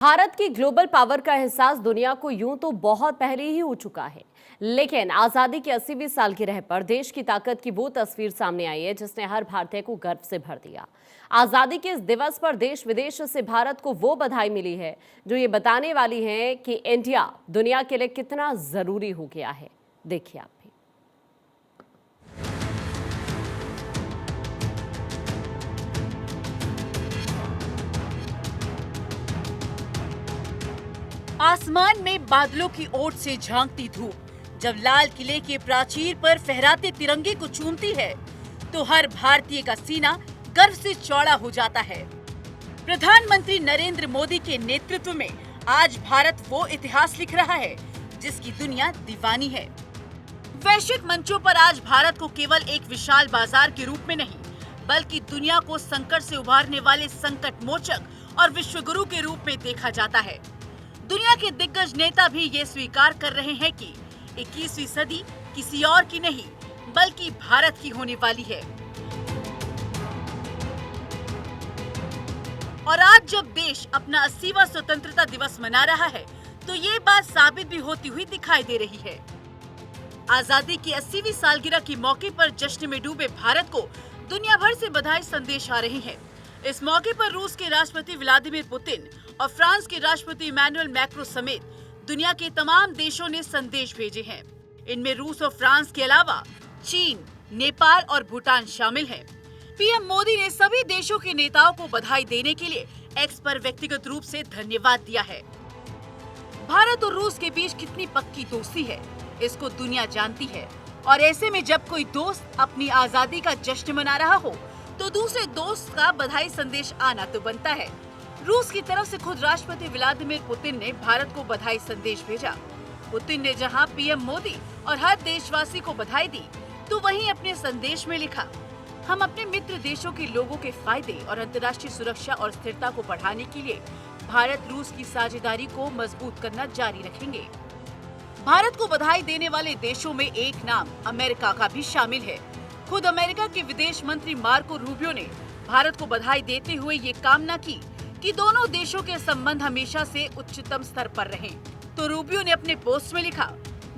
भारत की global power का एहसास दुनिया को यूं तो बहुत पहले ही हो चुका है, लेकिन आजादी की 80वीं सालगिरह पर देश की ताकत की वो तस्वीर सामने आई है जिसने हर भारतीय को गर्व से भर दिया। आजादी के इस दिवस पर देश विदेश से भारत को वो बधाई मिली है जो ये बताने वाली है कि इंडिया दुनिया के लिए कितना जरूरी हो गया है। देखिए आप भी। आसमान में बादलों की ओट से झांकती धूप जब लाल किले के प्राचीर पर फहराते तिरंगे को चूमती है, तो हर भारतीय का सीना गर्व से चौड़ा हो जाता है। प्रधानमंत्री नरेंद्र मोदी के नेतृत्व में आज भारत वो इतिहास लिख रहा है जिसकी दुनिया दीवानी है। वैश्विक मंचों पर आज भारत को केवल एक विशाल बाजार के रूप में नहीं, बल्कि दुनिया को संकट से उबारने वाले संकट मोचक और विश्वगुरु के रूप में देखा जाता है। दुनिया के दिग्गज नेता भी ये स्वीकार कर रहे हैं कि 21वीं सदी किसी और की नहीं बल्कि भारत की होने वाली है। और आज जब देश अपना 80वां स्वतंत्रता दिवस मना रहा है, तो ये बात साबित भी होती हुई दिखाई दे रही है। आजादी की 80वीं सालगिरह के मौके पर जश्न में डूबे भारत को दुनिया भर से बधाई संदेश आ रहे हैं। इस मौके पर रूस के राष्ट्रपति व्लादिमीर पुतिन और फ्रांस के राष्ट्रपति इमैनुअल मैक्रों समेत दुनिया के तमाम देशों ने संदेश भेजे हैं। इनमें रूस और फ्रांस के अलावा चीन, नेपाल और भूटान शामिल हैं। पीएम मोदी ने सभी देशों के नेताओं को बधाई देने के लिए एक्स पर व्यक्तिगत रूप से धन्यवाद दिया है। भारत और रूस के बीच कितनी पक्की दोस्ती है, इसको दुनिया जानती है। और ऐसे में जब कोई दोस्त अपनी आजादी का जश्न मना रहा हो, तो दूसरे दोस्त का बधाई संदेश आना तो बनता है। रूस की तरफ से खुद राष्ट्रपति व्लादिमीर पुतिन ने भारत को बधाई संदेश भेजा। पुतिन ने जहां पीएम मोदी और हर देशवासी को बधाई दी, तो वहीं अपने संदेश में लिखा, हम अपने मित्र देशों के लोगों के फायदे और अंतर्राष्ट्रीय सुरक्षा और स्थिरता को बढ़ाने के लिए भारत रूस की साझेदारी को मजबूत करना जारी रखेंगे। भारत को बधाई देने वाले देशों में एक नाम अमेरिका का भी शामिल है। खुद अमेरिका के विदेश मंत्री मार्को रूबियो ने भारत को बधाई देते हुए ये कामना की कि दोनों देशों के संबंध हमेशा से उच्चतम स्तर पर रहें। तो रूबियो ने अपने पोस्ट में लिखा,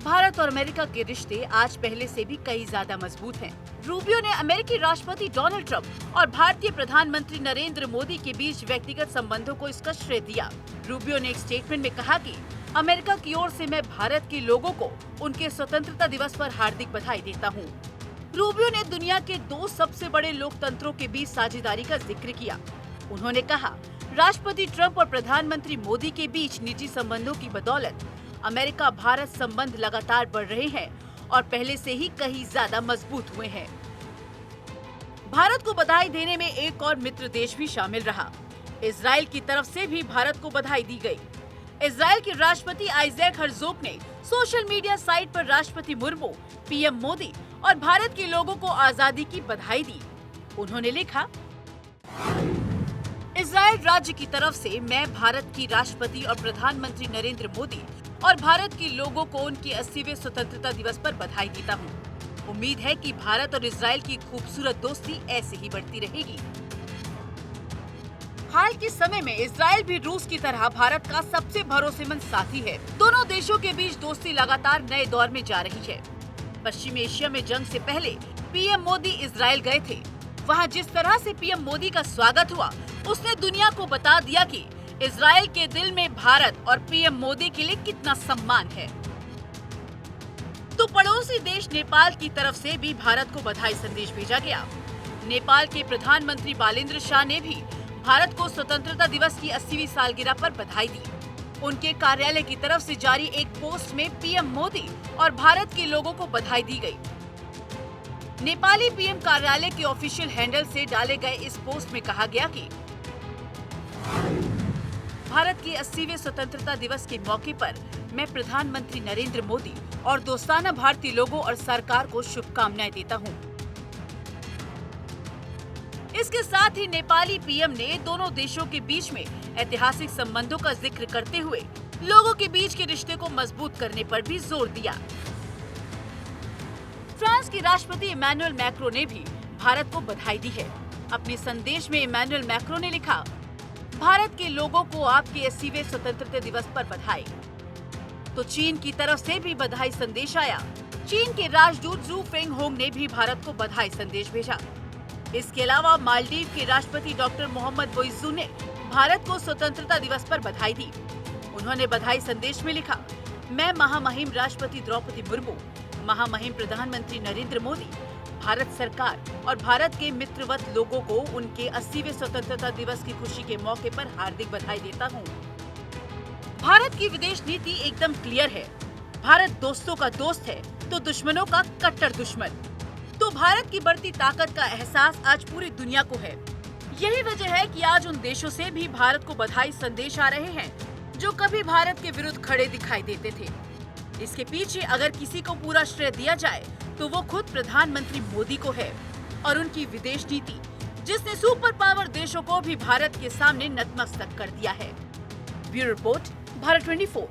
भारत और अमेरिका के रिश्ते आज पहले से भी कई ज्यादा मजबूत हैं। रूबियो ने अमेरिकी राष्ट्रपति डोनाल्ड ट्रंप और भारतीय प्रधानमंत्री नरेंद्र मोदी के बीच व्यक्तिगत संबंधों को इसका श्रेय दिया। रूबियो ने एक स्टेटमेंट में कहा कि अमेरिका की ओर से मैं भारत के लोगों को उनके स्वतंत्रता दिवस पर हार्दिक बधाई देता हूँ। रूबियो ने दुनिया के दो सबसे बड़े लोकतंत्रों के बीच साझेदारी का जिक्र किया। उन्होंने कहा, राष्ट्रपति ट्रंप और प्रधानमंत्री मोदी के बीच निजी संबंधों की बदौलत अमेरिका भारत संबंध लगातार बढ़ रहे हैं और पहले से ही कहीं ज्यादा मजबूत हुए हैं। भारत को बधाई देने में एक और मित्र देश भी शामिल रहा। इजराइल की तरफ से भी भारत को बधाई दी गई। इजराइल के राष्ट्रपति आइजैक हर्जोग ने सोशल मीडिया साइट पर राष्ट्रपति मुर्मू, पीएम मोदी और भारत के लोगों को आजादी की बधाई दी। उन्होंने लिखा, इजराइल राज्य की तरफ से मैं भारत की राष्ट्रपति और प्रधानमंत्री नरेंद्र मोदी और भारत के लोगों को उनके 80वें स्वतंत्रता दिवस पर बधाई देता हूँ। उम्मीद है कि भारत और इजराइल की खूबसूरत दोस्ती ऐसे ही बढ़ती रहेगी। हाल के समय में इजराइल भी रूस की तरह भारत का सबसे भरोसेमंद साथी है। दोनों देशों के बीच दोस्ती लगातार नए दौर में जा रही है। पश्चिमी एशिया में जंग से पहले पीएम मोदी इजराइल गए थे। वहां जिस तरह से पीएम मोदी का स्वागत हुआ, उसने दुनिया को बता दिया कि इजराइल के दिल में भारत और पीएम मोदी के लिए कितना सम्मान है। तो पड़ोसी देश नेपाल की तरफ से भी भारत को बधाई संदेश भेजा गया। नेपाल के प्रधानमंत्री बालेन्द्र शाह ने भी भारत को स्वतंत्रता दिवस की 80वीं सालगिरह पर बधाई दी। उनके कार्यालय की तरफ से जारी एक पोस्ट में पीएम मोदी और भारत के लोगों को बधाई दी गई। नेपाली पीएम कार्यालय के ऑफिशियल हैंडल से डाले गए इस पोस्ट में कहा गया कि भारत के 80वें स्वतंत्रता दिवस के मौके पर मैं प्रधानमंत्री नरेंद्र मोदी और दोस्ताना भारतीय लोगों और सरकार को शुभकामनाएं देता हूं। इसके साथ ही नेपाली पीएम ने दोनों देशों के बीच में ऐतिहासिक संबंधों का जिक्र करते हुए लोगों के बीच के रिश्ते को मजबूत करने पर भी जोर दिया। फ्रांस के राष्ट्रपति इमैनुअल मैक्रों ने भी भारत को बधाई दी है। अपने संदेश में इमैनुअल मैक्रों ने लिखा, भारत के लोगों को आपके 80वें स्वतंत्रता दिवस पर बधाई। तो चीन की तरफ से भी बधाई संदेश आया। चीन के राजदूत जू फेंगहोंग ने भी भारत को बधाई संदेश भेजा। इसके अलावा मालदीव के राष्ट्रपति डॉक्टर मोहम्मद बोइजू ने भारत को स्वतंत्रता दिवस पर बधाई दी। उन्होंने बधाई संदेश में लिखा, मैं महामहिम राष्ट्रपति द्रौपदी मुर्मू, महामहिम प्रधानमंत्री नरेंद्र मोदी, भारत सरकार और भारत के मित्रवत लोगों को उनके 80वें स्वतंत्रता दिवस की खुशी के मौके पर हार्दिक बधाई देता हूँ। भारत की विदेश नीति एकदम क्लियर है। भारत दोस्तों का दोस्त है तो दुश्मनों का कट्टर दुश्मन। तो भारत की बढ़ती ताकत का एहसास आज पूरी दुनिया को है। यही वजह है कि आज उन देशों से भी भारत को बधाई संदेश आ रहे हैं जो कभी भारत के विरुद्ध खड़े दिखाई देते थे। इसके पीछे अगर किसी को पूरा श्रेय दिया जाए तो वो खुद प्रधानमंत्री मोदी को है और उनकी विदेश नीति, जिसने सुपर पावर देशों को भी भारत के सामने नतमस्तक कर दिया है। Bureau report, Bharat 24।